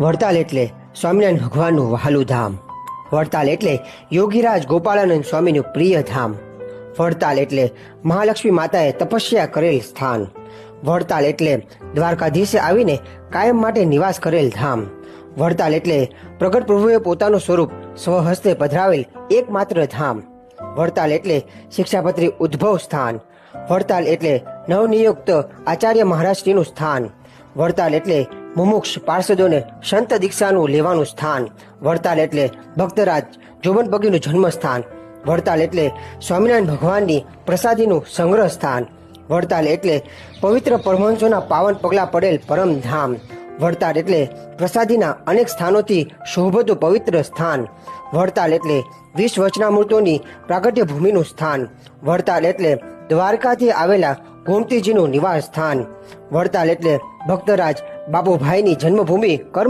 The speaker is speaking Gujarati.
વડતાલ એટલે સ્વામિનારાયણ ભગવાનનું વહાલું ધામ. વડતાલ એટલે યોગીરાજ ગોપાળાનંદ સ્વામીનું પ્રિય ધામ. વડતાલ એટલે મહાલક્ષ્મી માતાએ તપસ્યા કરેલ સ્થાન. વડતાલ એટલે દ્વારકાધીશે આવીને કાયમ માટે નિવાસ કરેલ ધામ. વડતાલ એટલે પ્રગટ પ્રભુએ પોતાનું સ્વરૂપ સ્વહસ્તે પધરાવેલ એકમાત્ર ધામ. વડતાલ એટલે શિક્ષાપત્રી ઉદ્ભવ સ્થાન. વડતાલ એટલે નવનિયુક્ત આચાર્ય મહારાજશ્રીનું સ્થાન. વડતાલ એટલે મુમુક્ષ પાર્ષદોને સંત દીક્ષાનું લેવાનું સ્થાન. વડતાલ એટલે ભક્તરાજ જોબનપગીનું જન્મસ્થાન. વડતાલ એટલે સ્વામિનારાયણ ભગવાનની પ્રસાદીનું સંગ્રહ સ્થાન. વડતાલ એટલે પવિત્ર પરમહંસોના પાવન પગલા પડેલ પરમધામ. વડતાલ એટલે પ્રસાદીના અનેક સ્થાનોથી શોભતું પવિત્ર સ્થાન. વડતાલ એટલે 20 વચનામૃતોની પ્રાગટ્ય ભૂમિનું સ્થાન. વડતાલ એટલે દ્વારકાથી આવેલા ગોમતીજીનું નિવાસ સ્થાન. વડતાલ એટલે ભક્તરાજ બાબુભાઈની જન્મભૂમિ કર્મ